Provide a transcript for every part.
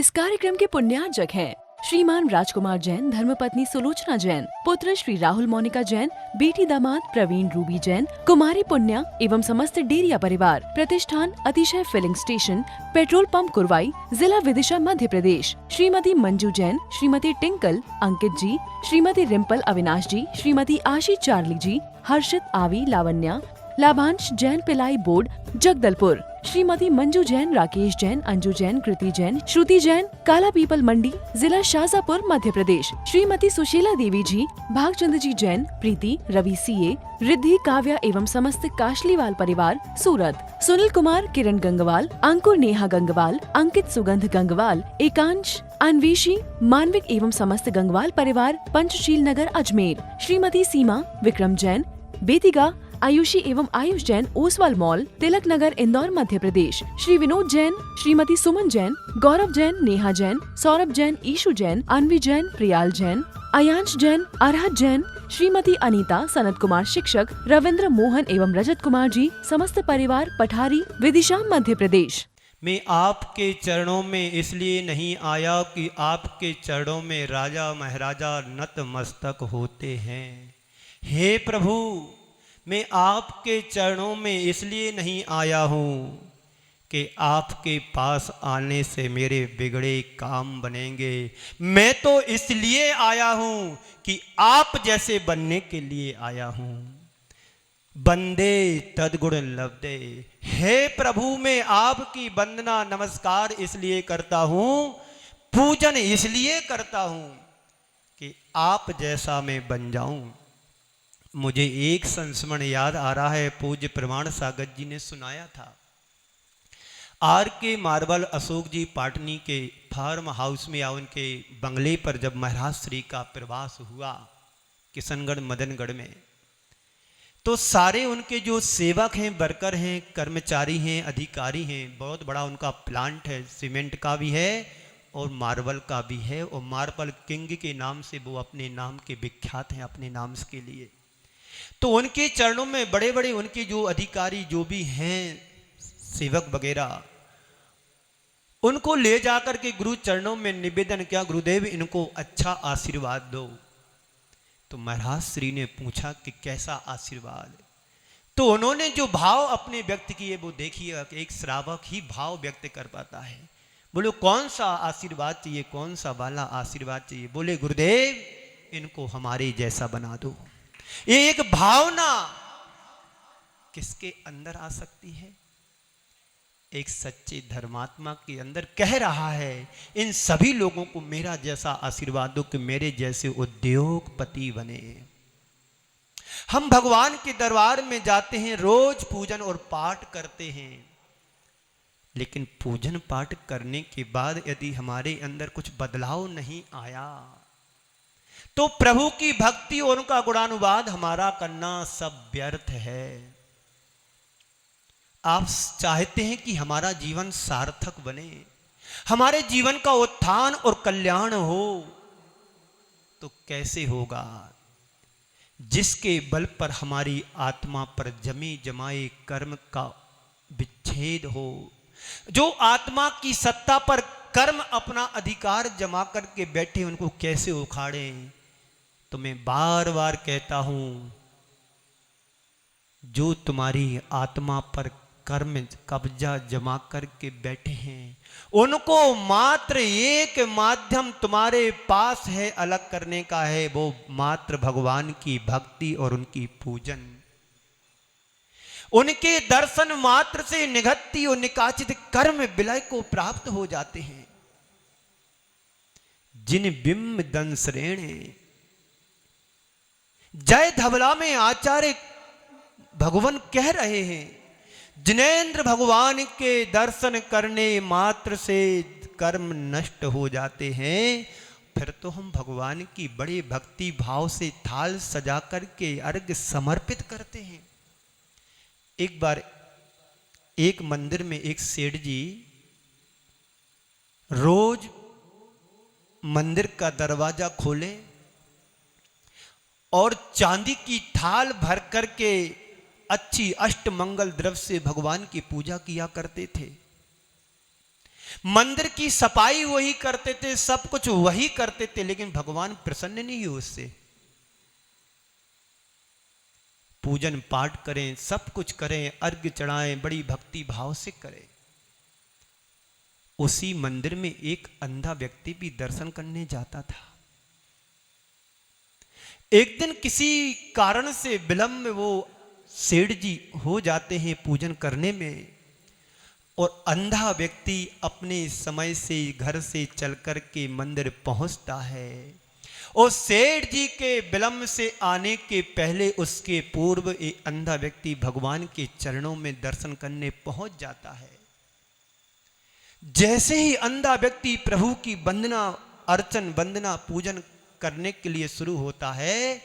इस कार्यक्रम के पुण्यार्जक हैं श्रीमान राजकुमार जैन, धर्मपत्नी सुलोचना जैन, पुत्र श्री राहुल मोनिका जैन, बेटी दामाद प्रवीण रूबी जैन, कुमारी पुण्या एवं समस्त डेरिया परिवार। प्रतिष्ठान Atishay filling station, petrol pump Kurwai, जिला Vidisha, Madhya Pradesh. Shrimati Manju Jain, Shrimati Tinkle, Ankit ji, Shrimati Rimpal Avinash ji, Shrimati Aashi Charlie ji, Harshit Aavi Lavanya, Labhansh Jain ply board Jagdalpur, Shrimati Manju Jain, Rakesh Jain, Anju Jain, Kriti Jain, Shruti Jain, Kala Pipal Mandi, जिला शाजापुर, मध्य प्रदेश। श्रीमती सुशीला देवी जी, भागचंद जी जैन, प्रीति, रवि सीए, रिद्धि, काव्या एवं समस्त काशलीवाल परिवार, सूरत। सुनील कुमार, किरण गंगवाल, अंकुर, नेहा गंगवाल, अंकित, सुगंध गंगवाल, एकांश, अन्वेशी, मानविक एवं समस्त गंगवाल परिवार, पंचशील नगर, अजमेर। श्रीमती सीमा, विक्रम जैन, बेतिगा, आयुषी एवं आयुष जैन, ओसवाल मॉल, तिलक नगर, इंदौर, मध्य प्रदेश। श्री विनोद जैन, श्रीमती सुमन जैन, गौरव जैन, नेहा जैन, सौरभ जैन, ईशु जैन, अन्वी जैन, प्रियाल जैन, अयांश जैन, अरहत जैन, श्रीमती अनीता, सनत कुमार शिक्षक, रविंद्र, मोहन एवं रजत कुमार जी, समस्त परिवार, पठारी, विदिशा, मध्य प्रदेश। मैं आपके चरणों में इसलिए नहीं आया कि आपके चरणों में राजा महाराजा नतमस्तक होते हैं। हे प्रभु, मैं आपके चरणों में इसलिए नहीं आया हूँ कि आपके पास आने से मेरे बिगड़े काम बनेंगे। मैं तो इसलिए आया हूँ कि आप जैसे बनने के लिए आया हूँ। बंदे तदगुण लब्धे। हे प्रभु, मैं आपकी वंदना नमस्कार इसलिए करता हूँ, पूजन इसलिए करता हूँ कि आप जैसा मैं बन जाऊं। मुझे एक संस्मरण याद आ रहा है, पूज्य प्रमाण सागर जी ने सुनाया था। आर के मार्बल अशोक जी पाटनी के फार्म हाउस में या उनके बंगले पर जब महाराज श्री का प्रवास हुआ किशनगढ़ मदनगढ़ में, तो सारे उनके जो सेवक हैं, वर्कर हैं, कर्मचारी हैं, अधिकारी हैं, बहुत बड़ा उनका प्लांट है, सीमेंट का भी है और मार्बल का भी है। और मार्बल किंग के नाम से वो अपने नाम के विख्यात हैं, अपने नाम के लिए। तो उनके चरणों में बड़े बड़े उनके जो अधिकारी जो भी हैं, सेवक वगैरह, उनको ले जाकर के गुरु चरणों में निवेदन किया, गुरुदेव इनको अच्छा आशीर्वाद दो। तो महाराज श्री ने पूछा कि कैसा आशीर्वाद? तो उन्होंने जो भाव अपने व्यक्त किए वो देखिए, एक श्रावक ही भाव व्यक्त कर पाता है। बोलो कौन सा आशीर्वाद चाहिए, कौन सा वाला आशीर्वाद चाहिए? बोले गुरुदेव इनको हमारे जैसा बना दो। ये एक भावना किसके अंदर आ सकती है? एक सच्चे धर्मात्मा के अंदर कह रहा है, इन सभी लोगों को मेरा जैसा आशीर्वाद दो कि मेरे जैसे उद्योगपति बने। हम भगवान के दरबार में जाते हैं, रोज पूजन और पाठ करते हैं, लेकिन पूजन पाठ करने के बाद यदि हमारे अंदर कुछ बदलाव नहीं आया तो प्रभु की भक्ति और उनका गुणानुवाद हमारा करना सब व्यर्थ है। आप चाहते हैं कि हमारा जीवन सार्थक बने, हमारे जीवन का उत्थान और कल्याण हो, तो कैसे होगा? जिसके बल पर हमारी आत्मा पर जमे जमाए कर्म का विच्छेद हो, जो आत्मा की सत्ता पर कर्म अपना अधिकार जमा करके बैठे, उनको कैसे उखाड़ें? तो मैं बार बार कहता हूं, जो तुम्हारी आत्मा पर कर्म कब्जा जमा करके बैठे हैं, उनको मात्र एक माध्यम तुम्हारे पास है अलग करने का है, वो मात्र भगवान की भक्ति और उनकी पूजन। उनके दर्शन मात्र से निघत्ती और निकाचित कर्म विलय को प्राप्त हो जाते हैं। जिन बिंब दंसरेणे जय धवला में आचार्य भगवान कह रहे हैं, जिनेन्द्र भगवान के दर्शन करने मात्र से कर्म नष्ट हो जाते हैं। फिर तो हम भगवान की बड़े भक्ति भाव से थाल सजा करके अर्घ्य समर्पित करते हैं। एक बार एक मंदिर में एक सेठ जी रोज मंदिर का दरवाजा खोले और चांदी की थाल भर करके अच्छी अष्टमंगल द्रव्य से भगवान की पूजा किया करते थे। मंदिर की सफाई वही करते थे, सब कुछ वही करते थे, लेकिन भगवान प्रसन्न नहीं हुए उससे। पूजन पाठ करें, सब कुछ करें, अर्घ्य चढ़ाएं, बड़ी भक्ति भाव से करें। उसी मंदिर में एक अंधा व्यक्ति भी दर्शन करने जाता था। एक दिन किसी कारण से विलंब वो सेठ जी हो जाते हैं पूजन करने में, और अंधा व्यक्ति अपने समय से घर से चल कर के मंदिर पहुंचता है, और सेठ जी के विलंब से आने के पहले उसके पूर्व एक अंधा व्यक्ति भगवान के चरणों में दर्शन करने पहुंच जाता है। जैसे ही अंधा व्यक्ति प्रभु की वंदना अर्चन वंदना पूजन करने के लिए शुरू होता है,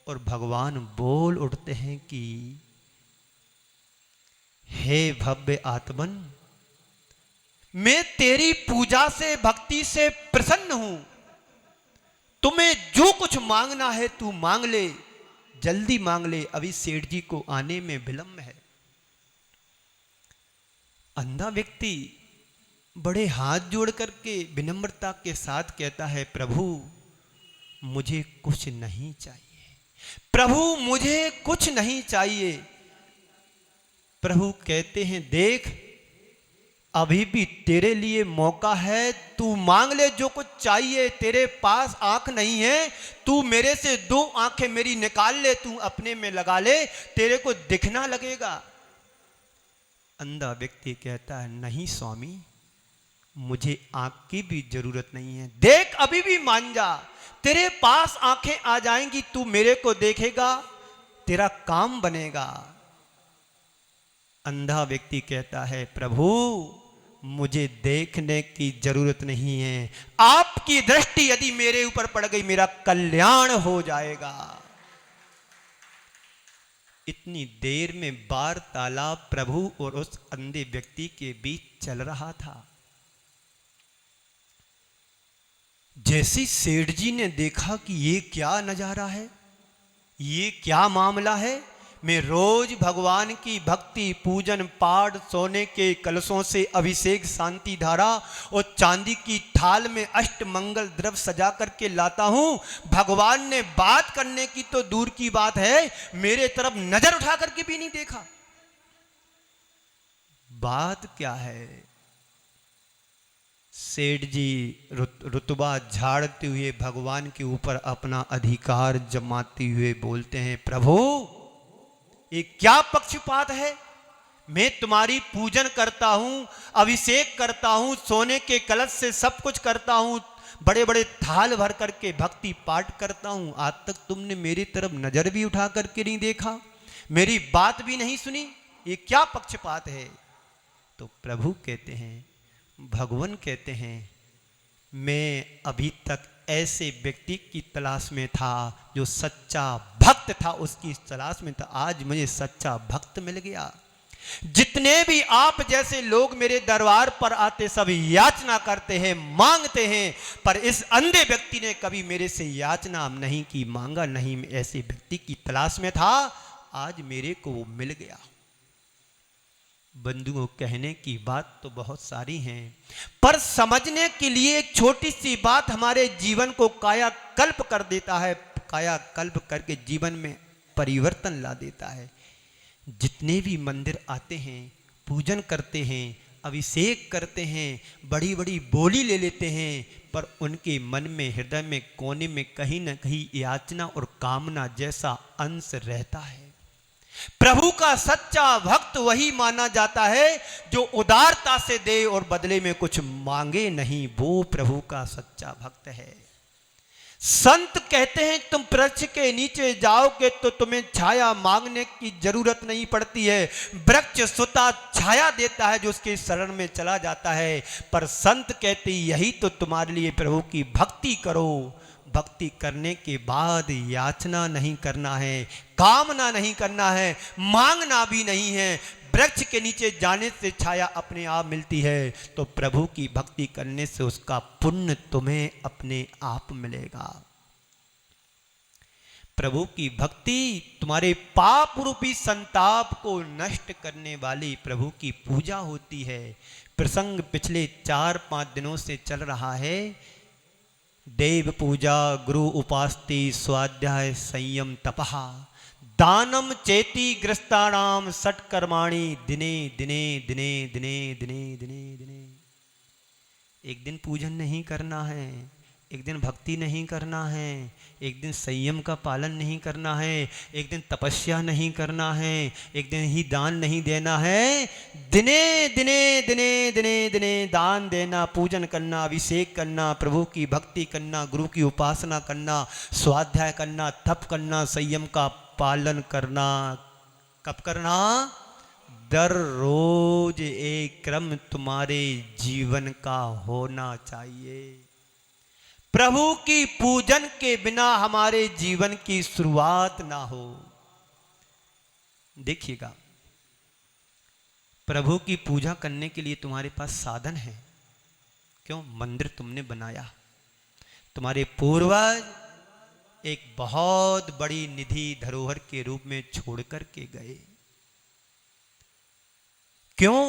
और भगवान बोल उठते हैं कि हे भव्य आत्मन, मैं तेरी पूजा से भक्ति से प्रसन्न हूं, तुम्हें जो कुछ मांगना है तू मांग ले, जल्दी मांग ले, अभी सेठ जी को आने में विलंब है। अंधा व्यक्ति बड़े हाथ जोड़ करके विनम्रता के साथ कहता है, प्रभु मुझे कुछ नहीं चाहिए, प्रभु मुझे कुछ नहीं चाहिए। प्रभु कहते हैं, देख अभी भी तेरे लिए मौका है, तू मांग ले जो कुछ चाहिए। तेरे पास आंख नहीं है, तू मेरे से 2 आंखें मेरी निकाल ले, तू अपने में लगा ले, तेरे को दिखना लगेगा। अंधा व्यक्ति कहता है, नहीं स्वामी, मुझे आंख की भी जरूरत नहीं है, देख अभी भी मान जा, तेरे पास आंखें आ जाएंगी, तू मेरे को देखेगा, तेरा काम बनेगा। अंधा व्यक्ति कहता है, प्रभु मुझे देखने की जरूरत नहीं है, आपकी दृष्टि यदि मेरे ऊपर पड़ गई मेरा कल्याण हो जाएगा। इतनी देर में वार्तालाप प्रभु और उस अंधे व्यक्ति के बीच चल रहा था। जैसे सेठ जी ने देखा कि ये क्या नजारा है, ये क्या मामला है, मैं रोज भगवान की भक्ति पूजन पाठ सोने के कलशों से अभिषेक शांति धारा और चांदी की थाल में अष्ट मंगल द्रव्य सजा करके लाता हूं, भगवान ने बात करने की तो दूर की बात है, मेरे तरफ नजर उठा करके भी नहीं देखा। बात क्या है? सेठ जी रुतबा झाड़ते हुए भगवान के ऊपर अपना अधिकार जमाते हुए बोलते हैं, प्रभु ये क्या पक्षपात है? मैं तुम्हारी पूजन करता हूं, अभिषेक करता हूं, सोने के कलश से सब कुछ करता हूं, बड़े बड़े थाल भर करके भक्ति पाठ करता हूं, आज तक तुमने मेरी तरफ नजर भी उठा करके नहीं देखा, मेरी बात भी नहीं सुनी, ये क्या पक्षपात है? तो प्रभु कहते हैं, भगवान कहते हैं, मैं अभी तक ऐसे व्यक्ति की तलाश में था जो सच्चा भक्त था, उसकी तलाश में था, आज मुझे सच्चा भक्त मिल गया। जितने भी आप जैसे लोग मेरे दरबार पर आते सब याचना करते हैं, मांगते हैं, पर इस अंधे व्यक्ति ने कभी मेरे से याचना नहीं की, मांगा नहीं। मैं ऐसे व्यक्ति की तलाश में था, आज मेरे को वो मिल गया। बंधुओं, कहने की बात तो बहुत सारी हैं, पर समझने के लिए एक छोटी सी बात हमारे जीवन को कायाकल्प कर देता है, कायाकल्प करके जीवन में परिवर्तन ला देता है। जितने भी मंदिर आते हैं, पूजन करते हैं, अभिषेक करते हैं, बड़ी बड़ी बोली ले लेते हैं, पर उनके मन में, हृदय में, कोने में कहीं न कहीं याचना और कामना जैसा अंश रहता है। प्रभु का सच्चा भक्त वही माना जाता है जो उदारता से दे और बदले में कुछ मांगे नहीं, वो प्रभु का सच्चा भक्त है। संत कहते हैं, तुम वृक्ष के नीचे जाओगे तो तुम्हें छाया मांगने की जरूरत नहीं पड़ती है, वृक्ष स्वतः छाया देता है जो उसके शरण में चला जाता है। पर संत कहते यही तो तुम्हारे लिए प्रभु की भक्ति करो, भक्ति करने के बाद याचना नहीं करना है, कामना नहीं करना है, मांगना भी नहीं है। वृक्ष के नीचे जाने से छाया अपने आप मिलती है, तो प्रभु की भक्ति करने से उसका पुण्य तुम्हें अपने आप मिलेगा। प्रभु की भक्ति तुम्हारे पाप रूपी संताप को नष्ट करने वाली प्रभु की पूजा होती है। प्रसंग पिछले 4-5 दिनों से चल रहा है। देव पूजा, गुरु उपास्ति, स्वाध्याय, संयम, तपहा, दानम चेति ग्रस्ताणाम सटकर्माणि दिने दिने दिने दिने दिने दिने दिने। एक दिन पूजन नहीं करना है, एक दिन भक्ति नहीं करना है, एक दिन संयम का पालन नहीं करना है, एक दिन तपस्या नहीं करना है, एक दिन ही दान नहीं देना है। दिने दिने दिने दिने दिने दान देना, पूजन करना, अभिषेक करना, प्रभु की भक्ति करना, गुरु की उपासना करना, स्वाध्याय करना, तप करना, संयम का पालन करना। कब करना? दररोज एक क्रम तुम्हारे जीवन का होना चाहिए। प्रभु की पूजन के बिना हमारे जीवन की शुरुआत ना हो। देखिएगा, प्रभु की पूजा करने के लिए तुम्हारे पास साधन है। क्यों? मंदिर तुमने बनाया, तुम्हारे पूर्वज एक बहुत बड़ी निधि धरोहर के रूप में छोड़ कर के गए। क्यों?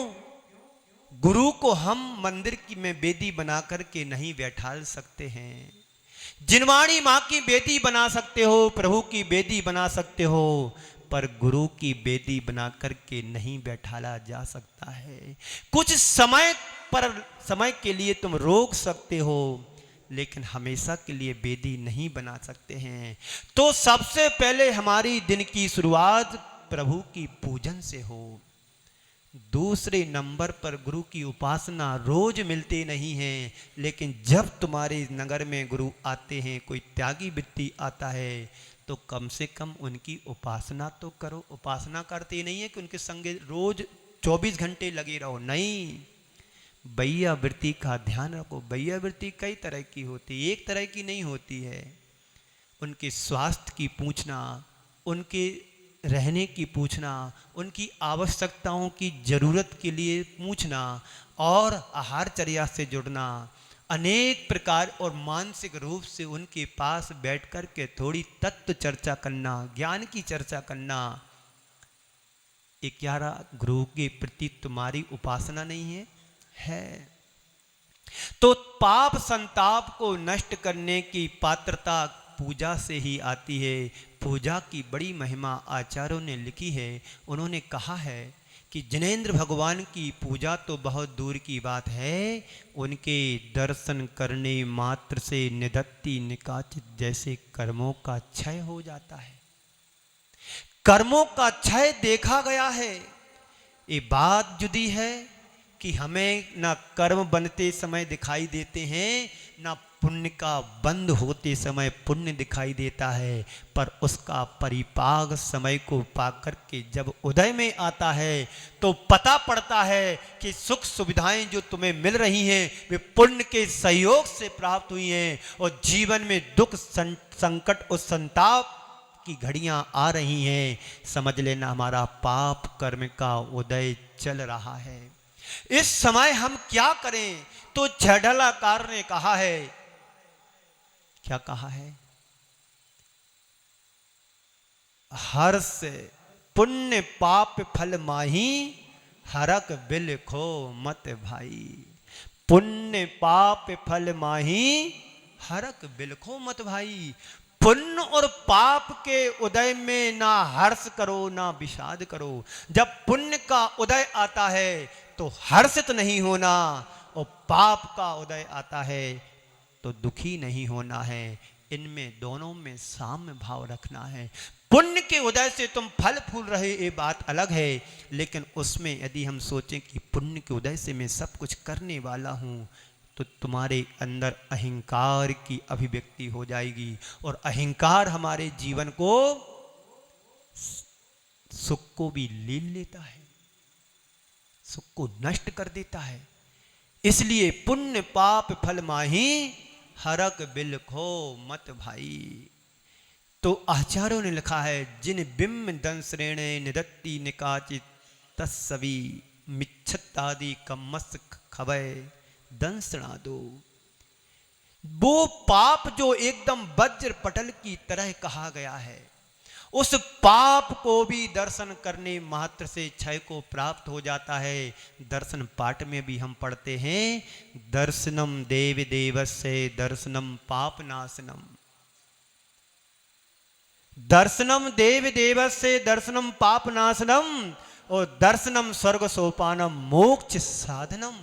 गुरु को हम मंदिर की में बेदी बना करके नहीं बैठाल सकते हैं। जिनवाणी माँ की बेदी बना सकते हो, प्रभु की बेदी बना सकते हो, पर गुरु की बेदी बना करके नहीं बैठाला जा सकता है। कुछ समय के लिए तुम रोक सकते हो, लेकिन हमेशा के लिए बेदी नहीं बना सकते हैं। तो सबसे पहले हमारी दिन की शुरुआत प्रभु की पूजन से हो। दूसरे नंबर पर गुरु की उपासना रोज मिलते नहीं हैं, लेकिन जब तुम्हारे नगर में गुरु आते हैं, कोई त्यागी व्यक्ति आता है, तो कम से कम उनकी उपासना तो करो। उपासना करते नहीं है कि उनके संगे रोज 24 घंटे लगे रहो, नहीं। बैया वृत्ति का ध्यान रखो। बैया वृत्ति कई तरह की होती है, एक तरह की नहीं होती है। उनके स्वास्थ्य की पूछना, उनके रहने की पूछना, उनकी आवश्यकताओं की जरूरत के लिए पूछना और आहारचर्या से जुड़ना, अनेक प्रकार और मानसिक रूप से उनके पास बैठ कर के थोड़ी तत्व चर्चा करना, ज्ञान की चर्चा करना। क्या गुरु के प्रति तुम्हारी उपासना नहीं है? है। तो पाप संताप को नष्ट करने की पात्रता पूजा से ही आती है। पूजा की बड़ी महिमा आचार्यों ने लिखी है। उन्होंने कहा है कि जिनेंद्र भगवान की पूजा तो बहुत दूर की बात है, उनके दर्शन करने मात्र से निदत्ति निकाचित जैसे कर्मों का क्षय हो जाता है। कर्मों का क्षय देखा गया है। ये बात जुदी है कि हमें ना कर्म बनते समय दिखाई देते हैं, ना पुण्य का बंद होते समय पुण्य दिखाई देता है, पर उसका परिपाग समय को पाकर के जब उदय में आता है तो पता पड़ता है कि सुख सुविधाएं जो तुम्हें मिल रही हैं वे पुण्य के सहयोग से प्राप्त हुई हैं, और जीवन में दुख संकट और संताप की घड़ियां आ रही हैं। समझ लेना हमारा पाप कर्म का उदय चल रहा है। इस समय हम क्या करें? तो झड़लाकार ने कहा है, क्या कहा है? हर्ष पुण्य पाप फल माही, हरक बिलखो मत भाई। पुण्य पाप फल माही, हरक बिलखो मत भाई। पुण्य और पाप के उदय में ना हर्ष करो ना विषाद करो। जब पुण्य का उदय आता है तो हर्षित नहीं होना, और पाप का उदय आता है तो दुखी नहीं होना है। इनमें दोनों में साम्य भाव रखना है। पुण्य के उदय से तुम फल फूल रहे, ये बात अलग है, लेकिन उसमें यदि हम सोचें कि पुण्य के उदय से मैं सब कुछ करने वाला हूं, तो तुम्हारे अंदर अहंकार की अभिव्यक्ति हो जाएगी, और अहंकार हमारे जीवन को सुख को भी ले लेता है, सुख को नष्ट कर देता है। इसलिए पुण्य पाप फल माही, हरक बिलखो मत भाई। तो आचार्यों ने लिखा है, जिन बिम्ब दंसरेणे निदत्ति निकाचित तत्सवी मिच्छतादि कमस खवय दंसणा दो। वो पाप जो एकदम वज्र पटल की तरह कहा गया है, उस पाप को भी दर्शन करने मात्र से क्षय को प्राप्त हो जाता है। दर्शन पाठ में भी हम पढ़ते हैं, दर्शनम देव देवस्य दर्शनम पाप नाशनम। दर्शनम देव देवस्य दर्शनम पाप नाशनम और दर्शनम स्वर्ग सोपानम मोक्ष साधनम।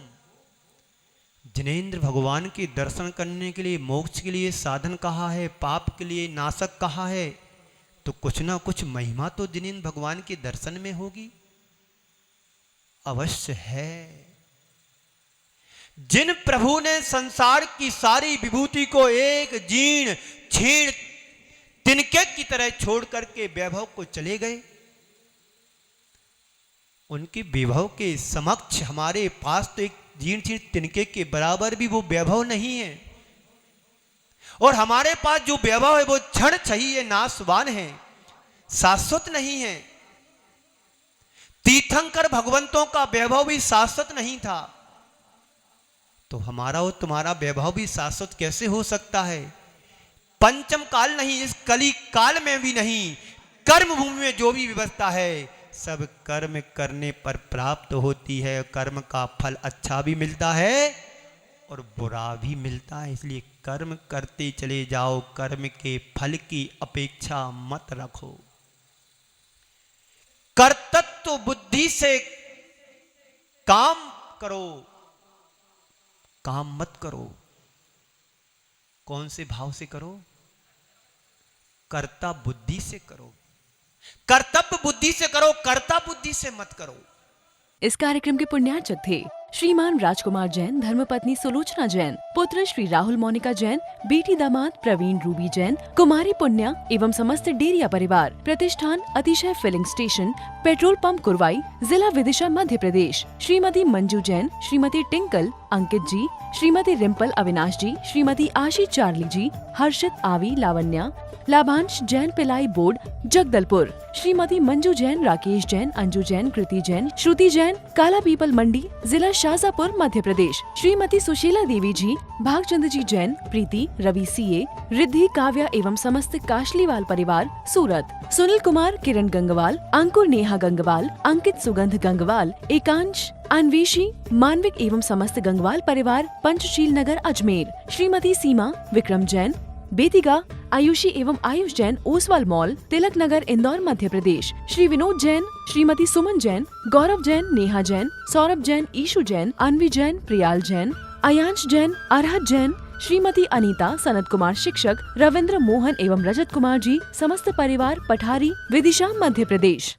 जिनेंद्र भगवान के दर्शन करने के लिए मोक्ष के लिए साधन कहा है, पाप के लिए नाशक कहा है, तो कुछ ना कुछ महिमा तो जिनेंद्र भगवान के दर्शन में होगी, अवश्य है। जिन प्रभु ने संसार की सारी विभूति को एक जीर्ण छीण तिनके की तरह छोड़ करके वैभव को चले गए, उनके वैभव के समक्ष हमारे पास तो एक जीर्ण छीण तिनके के बराबर भी वो वैभव नहीं है। और हमारे पास जो वैभव है वो क्षण चाहिए, नाशवान है, शाश्वत नहीं है। तीर्थंकर भगवंतों का वैभव भी शाश्वत नहीं था, तो हमारा और तुम्हारा वैभव भी शाश्वत कैसे हो सकता है? पंचम काल नहीं, इस कली काल में भी नहीं। कर्म भूमि में जो भी व्यवस्था है सब कर्म करने पर प्राप्त होती है। कर्म का फल अच्छा भी मिलता है और बुरा भी मिलता है, इसलिए कर्म करते चले जाओ, कर्म के फल की अपेक्षा मत रखो। कर्तृत्व बुद्धि से काम करो, काम मत करो। कौन से भाव से करो? कर्ता बुद्धि से करो, कर्तव्य बुद्धि से करो, कर्ता बुद्धि से मत करो। इस कार्यक्रम के पुण्यार्चक थे श्रीमान राजकुमार जैन, धर्मपत्नी सुलोचना जैन, पुत्र श्री राहुल मोनिका जैन, बेटी दामाद प्रवीण रूबी जैन, कुमारी पुण्या एवं समस्त डेरिया परिवार। प्रतिष्ठान Atishay filling station, petrol pump Kurwai, जिला Vidisha Madhya Pradesh. Shrimati Manju Jain, Shrimati Tinkle Ankit ji, Shrimati Rimpal Avinash ji, Shrimati Aashi Charlie ji, Harshit Aavi Lavanya, Labhansh Jain ply board Jagdalpur, Shrimati Manju Jain, Rakesh Jain, Anju Jain, Kriti Jain, Shruti Jain, Kala Pipal Mandi, जिला शाजापुर मध्य प्रदेश। श्रीमती सुशीला देवी जी, भागचंद जी जैन, प्रीति, रवि सीए, रिद्धि, काव्या एवं समस्त काशलीवाल परिवार सूरत। सुनील कुमार, किरण गंगवाल, अंकुर नेहा गंगवाल, अंकित सुगंध गंगवाल, एकांश अन्वेषी, मानविक एवं समस्त गंगवाल परिवार पंचशील नगर अजमेर। श्रीमती सीमा, विक्रम जैन, बेतिका, आयुषी एवं आयुष जैन, ओसवाल मॉल, तिलक नगर, इंदौर मध्य प्रदेश। श्री विनोद जैन, श्रीमती सुमन जैन, गौरव जैन, नेहा जैन, सौरभ जैन, ईशु जैन, अन्वी जैन, प्रियाल जैन, अयांश जैन, अरहत जैन, श्रीमती अनीता, सनत कुमार शिक्षक, रविंद्र मोहन एवं रजत कुमार जी, समस्त परिवार पठारी, विदिशा मध्य प्रदेश।